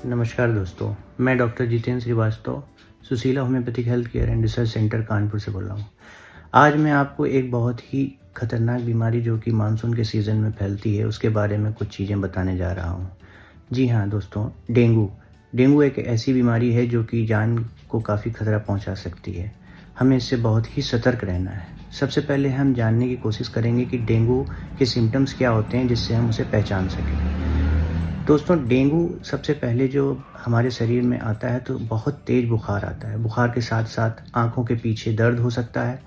नमस्कार दोस्तों, मैं doctor Jitendra Srivastava, Sushila homeopathic health care and research centre Kanpur से बोल रहा हूँ। आज मैं आपको एक बहुत ही खतरनाक बीमारी जो कि मानसून के सीज़न में फैलती है, उसके बारे में कुछ चीज़ें बताने जा रहा हूँ। जी हाँ दोस्तों, डेंगू। डेंगू एक ऐसी बीमारी है जो कि जान को काफ़ी खतरा पहुँचा सकती है। हमें इससे बहुत ही सतर्क रहना है। सबसे पहले हम जानने की कोशिश करेंगे कि डेंगू के सिम्पटम्स क्या होते हैं, जिससे हम उसे पहचान सकें। दोस्तों, डेंगू सबसे पहले जो हमारे शरीर में आता है तो बहुत तेज़ बुखार आता है। बुखार के साथ-साथ आँखों के पीछे दर्द हो सकता है,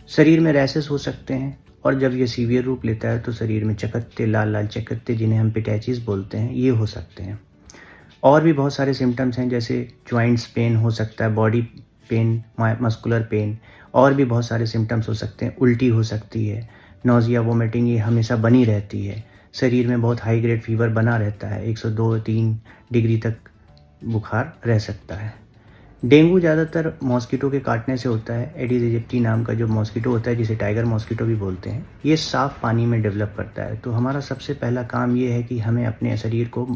शरीर में रैशेस हो सकते हैं और जब ये सीवियर रूप लेता है तो शरीर में चकत्ते, लाल-लाल चकत्ते जिन्हें हम पिटैचिस बोलते हैं, ये हो सकते हैं। और भी बहुत सारे सिम्पटम्स हैं जैसे जॉइंट्स पेन हो सकता है, बॉडी पेन, मस्कुलर पेन और भी बहुत सारे सिम्पटम्स हो सकते हैं। उल्टी हो सकती है, नौज़िया, वोमिटिंग ये हमेशा बनी रहती है। शरीर में बहुत हाई ग्रेड फ़ीवर बना रहता है, 102-3 डिग्री तक बुखार रह सकता है। डेंगू ज़्यादातर मॉस्किटो के काटने से होता है। एडिस एजिप्टी नाम का जो मॉस्किटो होता है, जिसे टाइगर मॉस्किटो भी बोलते हैं, ये साफ़ पानी में डेवलप करता है। तो हमारा सबसे पहला काम ये है कि हमें अपने शरीर को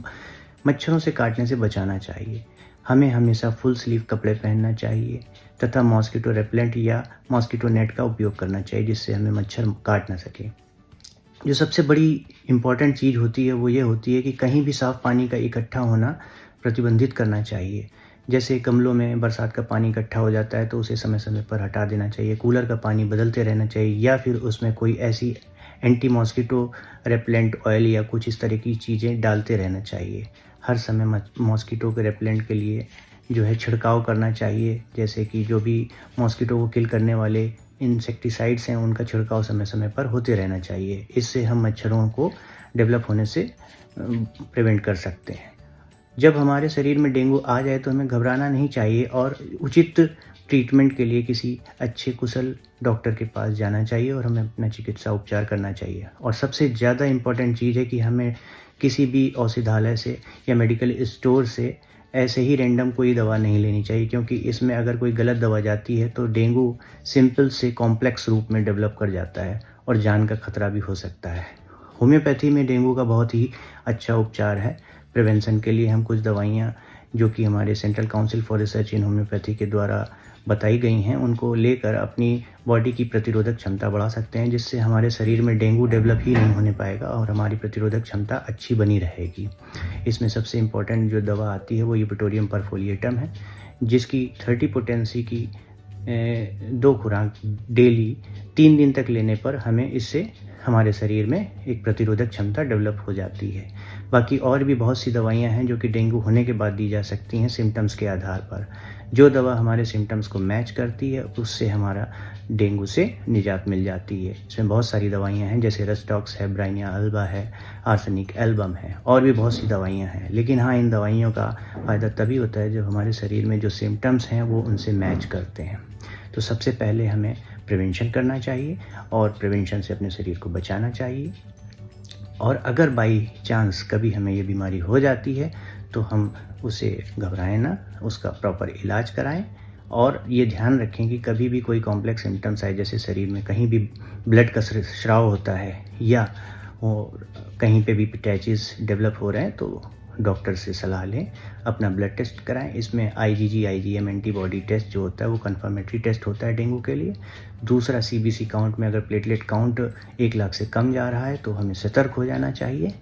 मच्छरों से काटने से बचाना चाहिए। हमें हमेशा फुल स्लीव कपड़े पहनना चाहिए तथा मॉस्किटो रेपेलेंट या मॉस्किटो नेट का उपयोग करना चाहिए, जिससे हमें मच्छर काट ना सके। जो सबसे बड़ी इम्पॉर्टेंट चीज़ होती है वो ये होती है कि कहीं भी साफ़ पानी का इकट्ठा होना प्रतिबंधित करना चाहिए। जैसे गमलों में बरसात का पानी इकट्ठा हो जाता है तो उसे समय-समय पर हटा देना चाहिए। कूलर का पानी बदलते रहना चाहिए या फिर उसमें कोई ऐसी एंटी मॉस्किटो रेपेलेंट ऑयल या कुछ इस तरह की चीज़ें डालते रहना चाहिए। हर समय मॉस्किटो के रेपेलेंट के लिए जो है छिड़काव करना चाहिए, जैसे कि जो भी मॉस्किटो को किल करने वाले इंसेक्टिसाइड्स हैं उनका छिड़काव समय-समय पर होते रहना चाहिए। इससे हम मच्छरों को डेवलप होने से प्रिवेंट कर सकते हैं। जब हमारे शरीर में डेंगू आ जाए तो हमें घबराना नहीं चाहिए और उचित ट्रीटमेंट के लिए किसी अच्छे कुशल डॉक्टर के पास जाना चाहिए और हमें अपना चिकित्सा उपचार करना चाहिए। और सबसे ज़्यादा इम्पोर्टेंट चीज़ है कि हमें किसी भी औषधालय से या मेडिकल स्टोर से ऐसे ही रैंडम कोई दवा नहीं लेनी चाहिए, क्योंकि इसमें अगर कोई गलत दवा जाती है तो डेंगू सिंपल से कॉम्प्लेक्स रूप में डेवलप कर जाता है और जान का खतरा भी हो सकता है। होम्योपैथी में डेंगू का बहुत ही अच्छा उपचार है। प्रिवेंशन के लिए हम कुछ दवाइयाँ जो कि हमारे central council for research in homeopathy के द्वारा बताई गई हैं, उनको लेकर अपनी बॉडी की प्रतिरोधक क्षमता बढ़ा सकते हैं, जिससे हमारे शरीर में डेंगू डेवलप ही नहीं होने पाएगा और हमारी प्रतिरोधक क्षमता अच्छी बनी रहेगी। इसमें सबसे इम्पोर्टेंट जो दवा आती है वो यूपेटोरियम परफोलिएटम है, जिसकी 30 पोटेंसी की 2 खुराक डेली 3 दिन तक लेने पर हमें इससे हमारे शरीर में एक प्रतिरोधक क्षमता डेवलप हो जाती है। बाकी और भी बहुत सी दवाइयाँ हैं जो कि डेंगू होने के बाद दी जा सकती हैं सिम्पटम्स के आधार पर। जो दवा हमारे सिम्पटम्स को मैच करती है उससे हमारा डेंगू से निजात मिल जाती है। इसमें बहुत सारी दवाइयाँ हैं जैसे रस्टॉक्स है, ब्राइनिया अल्बा है, आर्सेनिक एल्बम है और भी बहुत सी दवाइयाँ हैं। लेकिन हाँ, इन दवाइयों का फ़ायदा तभी होता है जब हमारे शरीर में जो सिम्पटम्स हैं वो उनसे मैच करते हैं। तो सबसे पहले हमें प्रिवेंशन करना चाहिए और प्रिवेंशन से अपने शरीर को बचाना चाहिए। और अगर बाई चांस कभी हमें ये बीमारी हो जाती है तो हम उसे घबराएं ना, उसका प्रॉपर इलाज कराएं और ये ध्यान रखें कि कभी भी कोई कॉम्प्लेक्स सिम्पटम्स आए, जैसे शरीर में कहीं भी ब्लड का स्राव होता है या कहीं पे भी पिटैचिस डेवलप हो रहे हैं तो डॉक्टर से सलाह लें, अपना ब्लड टेस्ट कराएं। इसमें आईजीजी, आईजीएम एंटीबॉडी टेस्ट जो होता है वो कन्फर्मेटरी टेस्ट होता है डेंगू के लिए। दूसरा, सीबीसी काउंट में अगर प्लेटलेट काउंट 1 लाख से कम जा रहा है तो हमें सतर्क हो जाना चाहिए।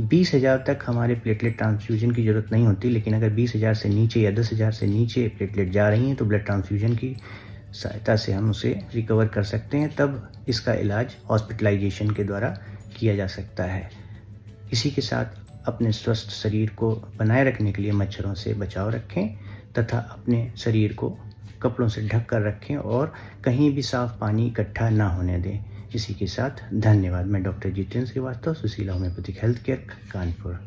20,000 तक हमारे प्लेटलेट ट्रांसफ्यूजन की ज़रूरत नहीं होती, लेकिन अगर 20,000 से नीचे या 10,000 से नीचे प्लेटलेट जा रही हैं तो ब्लड ट्रांसफ्यूजन की सहायता से हम उसे रिकवर कर सकते हैं। तब इसका इलाज हॉस्पिटलाइजेशन के द्वारा किया जा सकता है। इसी के साथ अपने स्वस्थ शरीर को बनाए रखने के लिए मच्छरों से बचाव रखें तथा अपने शरीर को कपड़ों से ढक कर रखें और कहीं भी साफ़ पानी इकट्ठा ना होने दें। इसी के साथ धन्यवाद। मैं doctor Jitendra Srivastava, Sushila homeopathic health care, Kanpur.